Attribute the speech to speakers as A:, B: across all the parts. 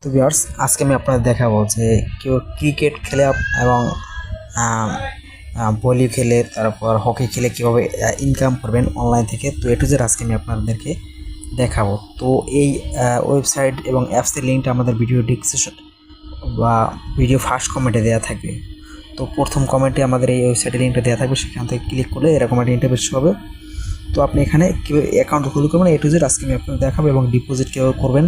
A: তো ভিউয়ার্স, আজকে আমি আপনাদের দেখাবো যে কেউ ক্রিকেট খেলে এবং ভলি খেলে, তারপর হকি খেলে কীভাবে ইনকাম করবেন অনলাইন থেকে। তো এ টু জেড আজকে আমি আপনাদেরকে দেখাবো। তো এই ওয়েবসাইট এবং অ্যাপসের লিঙ্কটা আমাদের ভিডিও ডিসক্রিপশন বা ভিডিও ফার্স্ট কমেন্টে দেওয়া থাকবে। তো প্রথম কমেন্টে আমাদের এই ওয়েবসাইটের লিঙ্কটা দেওয়া থাকবে, সেখান থেকে ক্লিক করলে এরকম একটা ইন্টারফেস হবে। তো আপনি এখানে কীভাবে অ্যাকাউন্ট খুলে করবেন এ টু জেড আজকে আমি আপনাদের দেখাবো, এবং ডিপোজিট কীভাবে করবেন,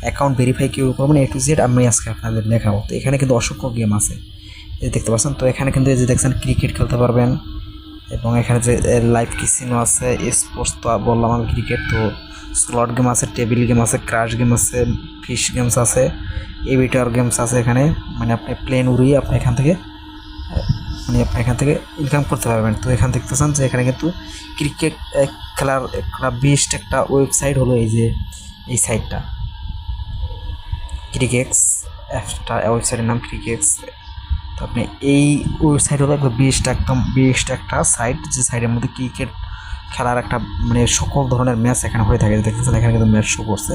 A: অ্যাকাউন্ট ভেরিফাই কীভাবে করবেন এ টু জেড আমি আজকে আপনাদের দেখাবো। তো এখানে কিন্তু অসংখ্য গেম আছে, এই দেখতে পাচ্ছেন। তো এখানে কিন্তু এই যে দেখছেন ক্রিকেট খেলতে পারবেন, এবং এখানে যে লাইভ কিসিনো আছে, স্পোর্টস তো বললাম আমি, ক্রিকেট তো স্লট গেম আছে, টেবিল গেম আছে, ক্রাশ গেম আছে, ফিশ গেমস আছে, এভিটার গেমস আছে। এখানে মানে আপনি প্লেন উড়িয়ে আপনি এখান থেকে ইনকাম করতে পারবেন। তো এখানে দেখতেছেন যে এখানে কিন্তু ক্রিকেট খেলার একটা বেস্ট একটা ওয়েবসাইট হলো এই যে এই সাইটটা, ক্রিকেক্স অ্যাপসটা, ওয়েবসাইটের নাম ক্রিকেক্স। তো আপনি এই ওয়েবসাইট হলো একদম বেস্ট একটা সাইট, যে সাইটের মধ্যে ক্রিকেট খেলার একটা মানে সকল ধরনের ম্যাচ এখানে হয়ে থাকে। দেখতেছেন এখানে কিন্তু ম্যাচ শো করছে,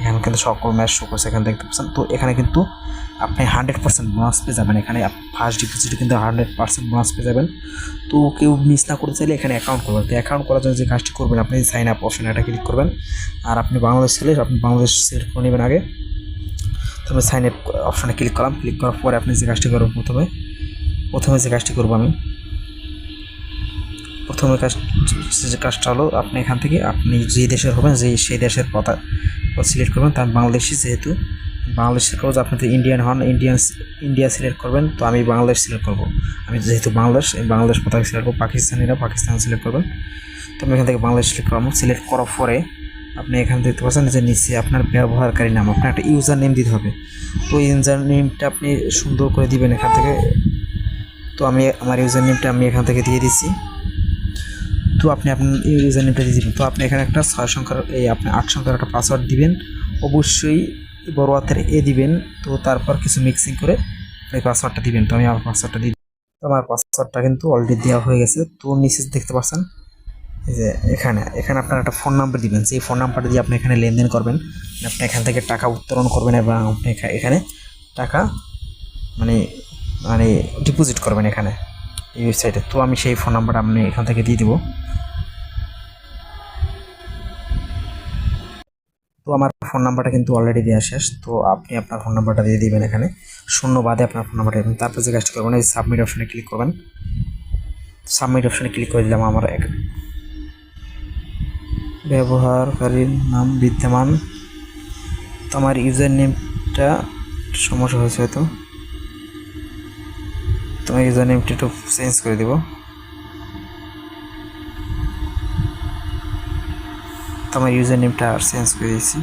A: এখানে কিন্তু সকল ম্যাচ শো করছে, এখানে দেখতে পাচ্ছেন। তো এখানে কিন্তু আপনি 100% বোনাস পেয়ে যাবেন। এখানে ফার্স্ট ডিপোজিটে কিন্তু 100% বোনাস পেয়ে যাবেন। তো কেউ মিস না করতে চাইলে এখানে অ্যাকাউন্ট করবেন। তো অ্যাকাউন্ট করার জন্য যে কাজটি করবেন, আপনি সাইন আপ অপশানে এটা ক্লিক করবেন, আর আপনি বাংলাদেশ ছেলে আপনি বাংলাদেশ সিলেক্ট করে নেবেন আগে। তারপরে সাইন আপ অপশানে ক্লিক করলাম, ক্লিক করার পরে আপনি যে কাজটি করবেন, প্রথমে যে কাজটি করবো আমি, যে কাজটা হলো আপনি এখান থেকে আপনি যে দেশের হবেন সেই দেশের পতাকা সিলেক্ট করবেন। তার বাংলাদেশি, যেহেতু বাংলাদেশ সিলেক্ট করবো, আপনি তো ইন্ডিয়ান হন, ইন্ডিয়া সিলেক্ট করবেন। তো আমি বাংলাদেশ সিলেক্ট করবো, আমি যেহেতু বাংলাদেশ পতাকা সিলেক্ট করবো, পাকিস্তানিরা পাকিস্তান সিলেক্ট করবেন। তো আমি এখান থেকে বাংলাদেশ সিলেক্ট করবো। সিলেক্ট করার পরে আপনি এখানে দেখতে পাচ্ছেন যে নিচে আপনার ব্যবহারকারী নাম, আপনার একটা ইউজার নেম দিতে হবে। তো ইউজার নেমটা আপনি সুন্দর করে দিবেন এখান থেকে। তো আমি আমার ইউজার নেমটা আমি এখান থেকে দিয়ে দিচ্ছি। তো আপনি আপনার ইউজার নেমটা দিয়ে দিবেন। তো আপনি এখানে একটা 6 সংখ্যার আপনি 8 সংখ্যার একটা পাসওয়ার্ড দিবেন, অবশ্যই বড় হাতের দিবেন। তো তারপর কিছু মিক্সিং করে এই পাসওয়ার্ডটা দিবেন। তো আমি আমার পাসওয়ার্ডটা দিই। তো আমার পাসওয়ার্ডটা কিন্তু অলরেডি দেওয়া হয়ে গেছে। তো নিচে দেখতে পাচ্ছেন এই যে এখানে আপনার একটা ফোন নাম্বার দিবেন, সেই ফোন নাম্বারটা দিয়ে আপনি এখানে লেনদেন করবেন, আপনি এখান থেকে টাকা উত্তোলন করবেন, এবং আপনি এখানে টাকা মানে মানে ডিপোজিট করবেন এখানে এই ওয়েবসাইটে। তো আমি সেই ফোন নাম্বারটা আপনি এখান থেকে দিয়ে দেবো। তো আমার ফোন নাম্বারটা কিন্তু অলরেডি দেওয়া শেষ। তো আপনি আপনার ফোন নাম্বারটা দিয়ে দিবেন এখানে, শূন্য বাদে আপনার ফোন নাম্বারটা দেবেন। তারপর যে কাজটি করবেন, এই সাবমিট অপশানে ক্লিক করবেন। সাবমিট অপশানে ক্লিক করে দিলাম। আমার ব্যবহারকারীর নাম বিদ্যমান। তো আমার ইউজার নেমটা সমস্যা হয়েছে হয়তো, তো আমার ইউজার নেমটা একটু চেঞ্জ করে দেবো। তো আমার ইউজার নেমটা আর চেঞ্জ করে দিয়েছি।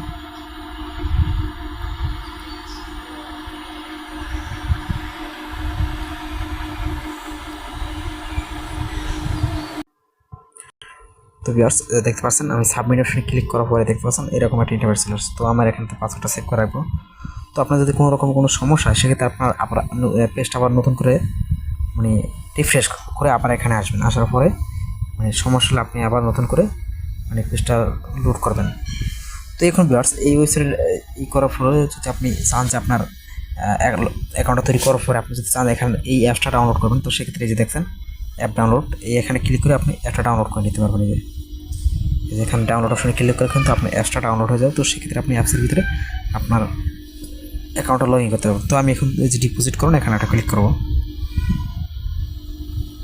A: তো ভিউয়ার্স, দেখতে পাচ্ছেন আমি সাবমিট অপশনে ক্লিক করার পরে দেখতে পাচ্ছেন এরকম একটা ইন্টারফেস চলে আসছে। তো আমার এখান থেকে পাসওয়ার্ডটা সেভ করে রাখবো। তো আপনার যদি কোনো রকম কোনো সমস্যা হয়, সেক্ষেত্রে আপনার আবার পেজটা আবার নতুন করে মানে রিফ্রেশ করে আবার এখানে আসবেন। আসার পরে মানে সমস্যা হলে আপনি আবার নতুন করে মানে পেজটা লোড করবেন। তো এখন ভিউয়ার্স, এই ওয়েবসাইট করার পরে যদি আপনি চান যে আপনার অ্যাকাউন্টটা তৈরি করার পরে আপনি যদি চান এখানে এই অ্যাপসটা ডাউনলোড করবেন, তো সেক্ষেত্রে এই যে দেখছেন অ্যাপ ডাউনলোড, এখানে ক্লিক করে আপনি অ্যাপটা ডাউনলোড করে নিতে পারবেন। এই যে এখানে ডাউনলোড অপশনে ক্লিক করে কিন্তু আপনার অ্যাপসটা ডাউনলোড হয়ে যাবে। তো সেক্ষেত্রে আপনি অ্যাপসের ভিতরে আপনার অ্যাকাউন্টটা লগ ইন করতে পারবেন। তো আমি এখন এই যে ডিপোজিট করুন, এখানে একটা ক্লিক করবো।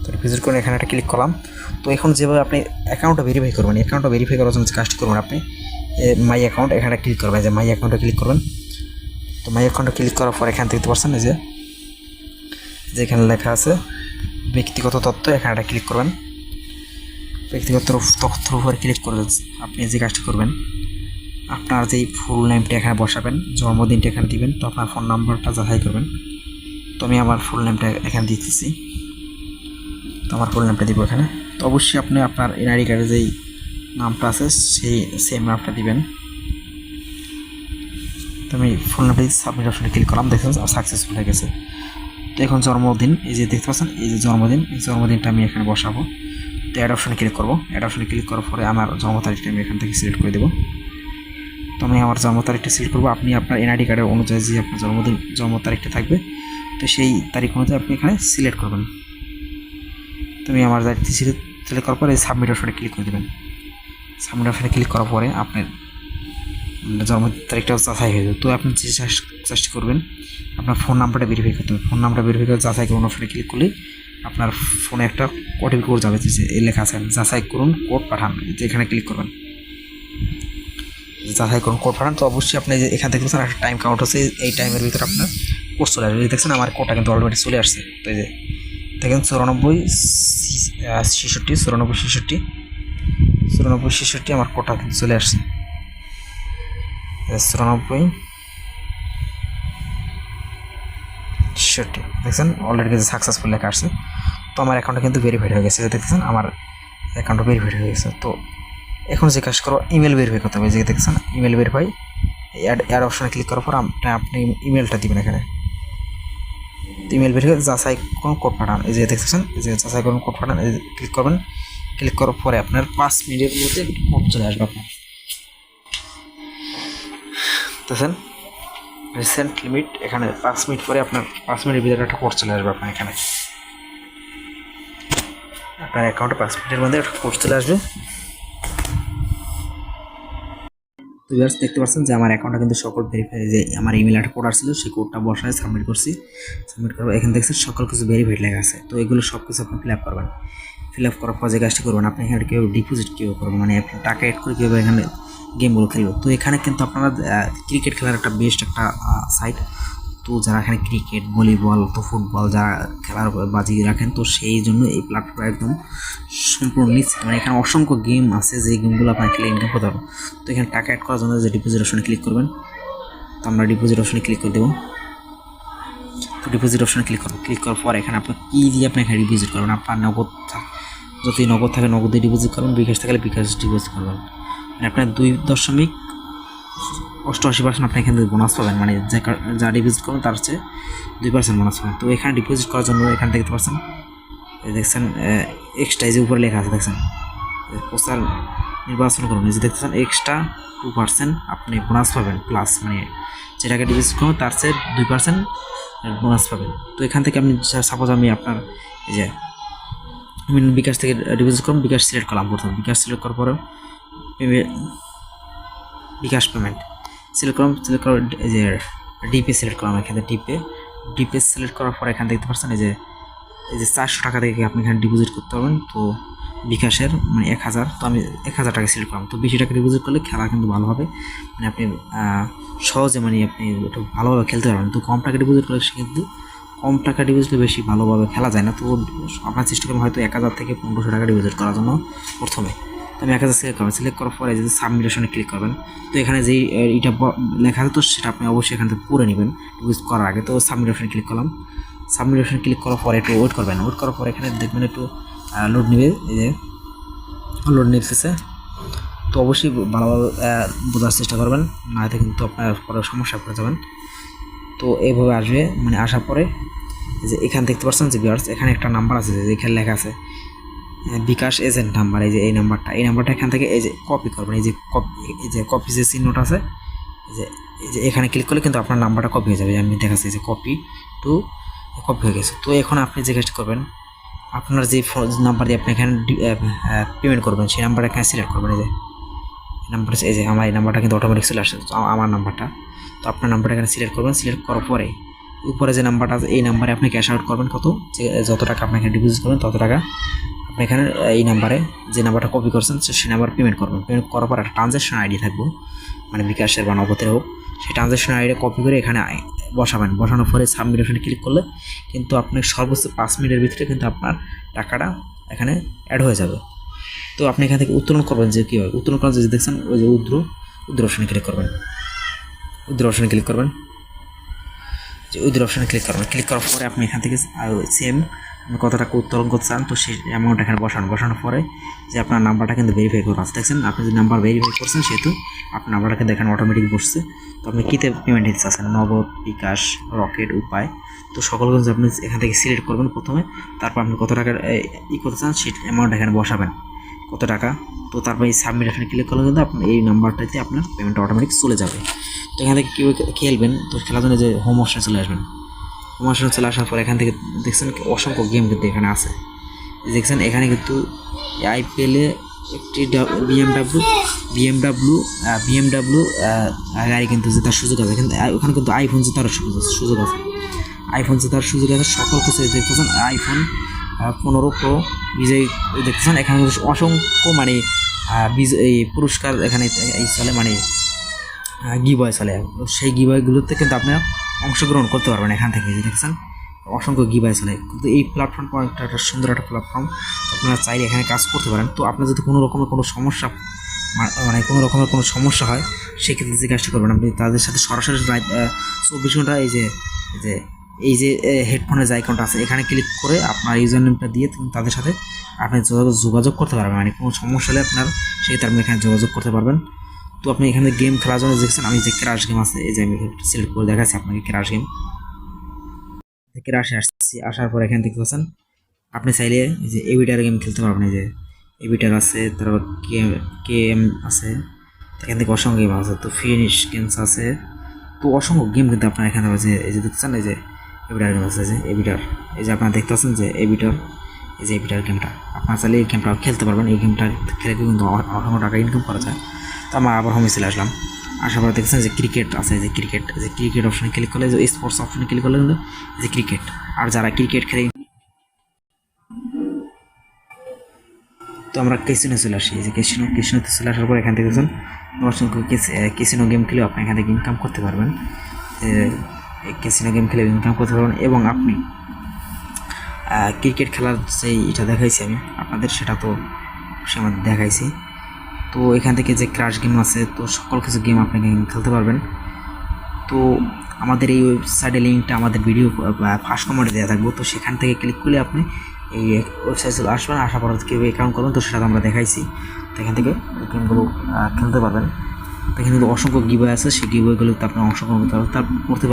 A: তো ডিপোজিট করুন, এখানে একটা ক্লিক করলাম। তো এখন যেভাবে আপনি অ্যাকাউন্টটা ভেরিফাই করবেন, অ্যাকাউন্টটা ভেরিফাই করার জন্য যে কাজটি করবেন, আপনি মাই অ্যাকাউন্ট এখানে ক্লিক করবেন, যে মাই অ্যাকাউন্টে ক্লিক করবেন। তো মাই অ্যাকাউন্টে ক্লিক করার পর এখান থেকে দেখতে পাচ্ছেন এই যে এখানে লেখা আছে ব্যক্তিগত তথ্য, এখানে একটা ক্লিক করবেন। ব্যক্তিগত তথ্যের উপরে ক্লিক করে আপনি যে কাজটি করবেন, আপনার যেই ফুল নেমটা এখানে বসাবেন, জন্মদিনটা এখানে দিবেন। তো আপনার ফোন নাম্বারটা যাচাই করবেন। তো আমি আমার ফুল নেমটা এখানে দিতেছি। তো আমার ফুল নেমটা দিব এখানে। তো অবশ্যই আপনি আপনার এনআইডি কার্ডে যেই নামটা আছে সেই সেম নামটা দিবেন। তো আমি ফুল নামটা সাবমিট অপশনে ক্লিক করলাম, দেখছেন সাকসেসফুল হয়ে গেছে। তো এখন জন্মদিন, এই যে দেখতে পাচ্ছেন এই যে জন্মদিন, এই জন্মদিনটা আমি এখানে বসাবো। তো অ্যাড অপশনে ক্লিক করবো। অ্যাড অপশনে ক্লিক করার পরে আমার জন্ম তারিখটা আমি এখান থেকে সিলেক্ট করে দেবো। তো আমি আমার জন্ম তারিখটা সিলেক্ট করবো। আপনি আপনার এনআইডি কার্ডের অনুযায়ী যে আপনার জন্ম তারিখটা থাকবে, তো সেই তারিখ অনুযায়ী আপনি এখানে সিলেক্ট করবেন। তো আমি আমার তারিখটি সিলেক্ট করার পরে সাবমিট অপশনে ক্লিক করে দেবেন। সাবমিট অপশনে ক্লিক করার পরে আপনার জন্ম তারিখটা যাচাই হয়ে যাবে। তো আপনি যে চেষ্টা করবেন আপনার ফোন নাম্বারটা ভেরিফাই করতে হবে। ফোন নাম্বারটা ভেরিফাই করে যাচাই করুন অপশনে ক্লিক করলে আপনার ফোনে একটা ওটিপি কোড যাবে, যে লেখা আছে যাচাই করুন কোড পাঠান, যে এখানে ক্লিক করবেন, যাচাই করুন কোড পাঠান। তো অবশ্যই আপনি যে এখান থেকে একটা টাইম কাউন্ট হচ্ছে, এই টাইমের ভিতরে আপনার কোড চলে আসবে। দেখছেন আমার কোডটা কিন্তু অলরেডি চলে আসছে। তো এই যে দেখেন 94 আমার কোডটা কিন্তু চলে আসছে। 94 দেখছেন অলরেডি কিন্তু সাকসেসফুল লেখা আসছে। তো আমার অ্যাকাউন্টটা কিন্তু ভেরিফাইড হয়ে গেছে। দেখছেন আমার অ্যাকাউন্টটা ভেরিফাইড হয়ে গেছে। তো এখন যে কাজ করো ইমেল ভেরিফাই করতে হবে। যে দেখছেন ইমেল ভেরিফাই, অ্যাড অপশনে ক্লিক করার পর আপনি ইমেলটা দিবেন এখানে। ইমেল ভেরিফাই যাচাই করুন কোড পাঠান, এই যে দেখছেন এই যে যাচাই করুন কোড পাঠান, ক্লিক করবেন। ক্লিক করার পরে আপনার 5 মিনিটের মধ্যে কোড চলে আসবে আপনার। দেখছেন রিসেন্ট লিমিট, এখানে 5 মিনিট পরে আপনার 5 মিনিটের ভিতরে একটা কোড চলে আসবে আপনার এখানে। আপনার অ্যাকাউন্টে 5 মিনিটের মধ্যে একটা কোড চলে আসবে। তো ভিউয়ার্স দেখতে পাচ্ছেন যে আমার অ্যাকাউন্টটা কিন্তু সকল ভেরিফাই, যে আমার ইমেল একটা কোড আসছিল সেই কোডটা বসায় সাবমিট করছি। সাবমিট করবো, এখানে দেখছেন সকল কিছু ভেরিফাইড লেখা আছে। তো এগুলো সব কিছু আপনি ফিল আপ করবেন। ফিল আপ করার পর যে কাজটি করবেন, আপনি এখানে কীভাবে ডিপোজিট কীভাবে করবেন, মানে আপনি টাকা অ্যাড করে কীভাবে এখানে গেমগুলো খেলবো। তো এখানে কিন্তু আপনারা ক্রিকেট খেলার একটা বেস্ট একটা সাইট। তো যারা এখানে ক্রিকেট, ভলিবল, তো ফুটবল যারা খেলার বাজি রাখেন, তো সেই জন্য এই প্ল্যাটফর্ম একদম সম্পূর্ণ নিচ্ছে। মানে এখানে অসংখ্য গেম আছে, যে গেমগুলো আপনার খেলে ইনকাম করতে পারবো। তো এখানে টাকা অ্যাড করার জন্য যে ডিপোজিট অপশনে ক্লিক করবেন, তো আমরা ডিপোজিট অপশনে ক্লিক করে দেবো। তো ডিপোজিট অপশনে ক্লিক করবো। ক্লিক করার পর এখানে আপনার কী দিয়ে আপনি এখানে ডিপোজিট করবেন। আপনার নগদ যদি নগদ থাকে নগদ দিয়ে ডিপোজিট করবেন, বিকাশ থাকলে বিকাশ ডিপোজিট করবেন। মানে আপনার 2.88% আপনি এখান থেকে বোনাস পাবেন, মানে যা ডিপোজিট করবেন তার হচ্ছে 2% বোনাস পাবেন। তো এখানে ডিপোজিট করার জন্য এখানে দেখতে পাচ্ছেন, দেখছেন এক্সট্রা যে উপরে লেখা আছে দেখছেন প্রচার নির্বাচন করুন, এই যে দেখতেছেন এক্সট্রা 2% আপনি বোনাস পাবেন প্লাস, মানে যে টাকা ডিপোজিট করবেন তার চেয়ে 2% বোনাস পাবেন। তো এখান থেকে আপনি সাপোজ আমি আপনার এই যে আমি বিকাশ থেকে ডিপোজিট করুন, বিকাশ সিলেক্ট করলাম। প্রথমে বিকাশ সিলেক্ট করার পরে বিকাশ পেমেন্ট সিলেক্ট করলাম। সিলেক্ট করার এই যে ডিপে সিলেক্ট করলাম। এখানে ডিপে সিলেক্ট করার পর এখানে দেখতে পাচ্ছেন এই যে 400 টাকা থেকে আপনি এখানে ডিপোজিট করতে পারবেন। তো বিকাশের মানে 1000, তো আমি 1000 টাকা সিলেক্ট করলাম। তো বেশি টাকা ডিপোজিট করলে খেলা কিন্তু ভালো হবে, মানে আপনি সহজে মানে আপনি একটু ভালোভাবে খেলতে পারবেন। তো কম টাকা ডিপোজিট করলে কিন্তু কম টাকা ডিপোজিটে বেশি ভালোভাবে খেলা যায় না। তো আপনার চেষ্টা করবেন হয়তো 1000 থেকে 1500 টাকা ডিপোজিট করার জন্য প্রথমে। তো আমি 1000 সিলেক্ট করবেন। সিলেক্ট করার পরে যদি সাবমিশনে ক্লিক করবেন, তো এখানে যেই এটা লেখা আছে তো সেটা আপনি অবশ্যই এখান থেকে পড়ে নেবেন ডিপোজিট করার আগে। তো সাবমিশনে ক্লিক করলাম। সাবমিশনে ক্লিক করার পরে একটু ওয়েট করবেন। ওয়েট করার পরে এখানে দেখবেন একটু লোড নেবে, এই যে লোড নিতেছে। তো অবশ্যই ভালোভাবে বোঝার চেষ্টা করবেন, না হলে কিন্তু আপনার পরে সমস্যা পড়ে যাবেন। তো এইভাবে আসবে, মানে আসার পরে যে এখানে দেখতে পাচ্ছেন যে ভিউয়ার্স এখানে একটা নাম্বার আছে, যে এখানে লেখা আছে বিকাশ এজেন্ট নাম্বার। এই যে এই নাম্বারটা এখান থেকে এই যে কপি করবেন। এই যে কপি যে চিহ্নটা আছে, এই যে এখানে ক্লিক করলে কিন্তু আপনার নাম্বারটা কপি হয়ে যাবে। আমি দেখাচ্ছি যে কপি হয়ে গেছে। তো এখন আপনি যে কাজটা করবেন, আপনার যে নাম্বার দিয়ে আপনি এখানে পেমেন্ট করবেন সেই নাম্বারটা এখানে সিলেক্ট করবেন। এই যে নাম্বার, এই যে আমার এই নাম্বারটা কিন্তু অটোমেটিক চলে আসে, আমার নাম্বারটা। তো আপনার নাম্বারটা এখানে সিলেক্ট করবেন। সিলেক্ট করার পরে উপরে যে নাম্বারটা আছে এই নাম্বারে আপনি ক্যাশ আউট করবেন, যত টাকা আপনি এখানে ডিপোজিট করবেন তত টাকা আপনি এখানে এই নাম্বারে যে নাম্বারটা কপি করছেন সেই নাম্বার পেমেন্ট করবেন। পেমেন্ট করার পর একটা ট্রানজ্যাকশন আইডি থাকবে, মানে বিকাশের বা নগদের হোক, সেই ট্রানজ্যাকশন আইডি কপি করে এখানে বসাবেন। বসানোর পরে সাবমিট অপশনে ক্লিক করলে কিন্তু আপনি সর্বোচ্চ 5 মিনিটের ভিতরে কিন্তু আপনার টাকাটা এখানে অ্যাড হয়ে যাবে। তো আপনি এখান থেকে উত্তোলন করবেন। যে কী হয় উত্তোলন করার, যে দেখছেন ওই যে উদ্র অপশনে ক্লিক করবেন। যে উইথড্র অপশনে ক্লিক করবেন। ক্লিক করার পরে আপনি এখান থেকে সেম কত টাকা উত্তোলন করতে চান তো সেই অ্যামাউন্ট এখানে বসানোর পরে যে আপনার নাম্বারটা কিন্তু ভেরিফাই করা আছে। দেখছেন আপনি যে নাম্বার ভেরিফাই করছেন সেহেতু আপনার নাম্বারটা কিন্তু এখানে অটোমেটিক বসছে। তো আপনি কীতে পেমেন্ট দিতে চাচ্ছেন, নগদ, বিকাশ, রকেট, উপায়, তো সকল কিছু আপনি এখান থেকে সিলেক্ট করবেন প্রথমে। তারপর আপনি কত টাকার করতে চান সেই অ্যামাউন্ট এখানে বসাবেন। কত টাকা। তো তারপর এই সাবমিট এখানে ক্লিক করলে কিন্তু আপনার এই নাম্বারটাতে আপনার পেমেন্টটা অটোমেটিক চলে যাবে। তো এখান থেকে কীভাবে খেলবেন, তো খেলার জন্য যে হোম অপশনে চলে আসবেন। হোম অপশনে চলে আসার পর এখান থেকে দেখছেন অসংখ্য গেম কিন্তু এখানে আছে। দেখছেন এখানে কিন্তু আইপিএলে একটি বিএমডাব্লিউ গাড়ি কিন্তু জেতার সুযোগ আছে, কিন্তু ওখানে কিন্তু আইফোন জেতার সুযোগ আছে। আইফোন জেতার সুযোগ আছে, সকল কিছু দেখতেছেন। আইফোন 15 প্রো বিজয়ী দেখতেছেন। এখানে অসংখ্য মানে এই পুরস্কার এখানে এই চলে, মানে গিভওয়ে চলে। সেই গিভওয়েগুলোতে কিন্তু আপনারা অংশগ্রহণ করতে পারবেন এখান থেকে। দেখছেন অসংখ্য গিভওয়ে চলে। কিন্তু এই প্ল্যাটফর্মটা একটা সুন্দর একটা প্ল্যাটফর্ম, আপনারা চাইলে এখানে কাজ করতে পারেন। তো আপনার যদি কোনো রকমের কোনো সমস্যা হয়, সেক্ষেত্রে যে কাজটা করবেন, আপনি তাদের সাথে সরাসরি 24 ঘন্টা এই যে হেডফোনের যে আইকনটা আছে এখানে ক্লিক করে আপনার ইউজার নেমটা দিয়ে তাদের সাথে আপনি যোগাযোগ করতে পারবেন। মানে কোনো সমস্যা হলে আপনার সেক্ষেত্রে আপনি এখানে যোগাযোগ করতে পারবেন। তো আপনি এখানে গেম খেলার জন্য দেখছেন আমি যে ক্রাশ গেম আছে, এই যে আমি সিলেক্ট করে দেখাচ্ছি আপনাকে ক্রাশ গেম। ক্রাশে আসছি, আসার পর এখান থেকে বলছেন আপনি চাইলে এই যে এভিটার গেম খেলতে পারবেন। এই যে এভিটার আছে, তারপর কেএম আছে, এখান থেকে অসংখ্য গেম আছে। তো ফিনিশ গেমস আছে, তো অসংখ্য গেম কিন্তু আপনার এখানে আছে। এই যে দেখছেন এই যে এভিটার গেম আছে, যে এভিটার, এই যে আপনারা দেখতে পাচ্ছেন যে এভিটার, এই যে এভিটার গেমটা আপনারা চাইলে এই গেমটা খেলতে পারবেন। এই গেমটা খেলে কিন্তু অসংখ্য টাকা ইনকাম করা যায়। তো আমরা আবার হোমে চলে আসলাম। আসার পর দেখছেন যে ক্রিকেট আছে, যে ক্রিকেট অপশনে ক্লিক করলে, যে স্পোর্টস অপশনে ক্লিক করলে কিন্তু যে ক্রিকেট, আর যারা ক্রিকেট খেলে। তো আমরা ক্যাসিনো চলে আসি। এই যে ক্যাসিনোতে চলে আসার পর এখান থেকে দেখছেন অসংখ্য ক্যাসিনো গেম খেলেও আপনি এখান থেকে ইনকাম করতে পারবেন। এই ক্যাসিনো গেম খেলে ইনকাম করতে পারবেন, এবং আপনি ক্রিকেট খেলার যেই এটা দেখাইছি আমি আপনাদের, সেটা তো সে আমাদের দেখাইছি। তো এখান থেকে যে ক্রাশ গেম আছে, তো সকল কিছু গেম আপনি খেলতে পারবেন। তো আমাদের এই ওয়েবসাইটের লিঙ্কটা আমাদের ভিডিও ফার্স্ট কমেন্টে দেওয়া থাকবো। তো সেখান থেকে ক্লিক করলে আপনি এই ওয়েবসাইটে আসবেন। আসার পর কীভাবে অ্যাকাউন্ট করবেন, তো সেটা আমরা দেখাইছি। তো এখান থেকে গেমগুলো খেলতে পারবেন। তো এখানে অসংখ্য গিভওয়ে আছে, সেই গিভওয়েগুলোতে আপনি অংশগ্রহণ করতে পারবেন।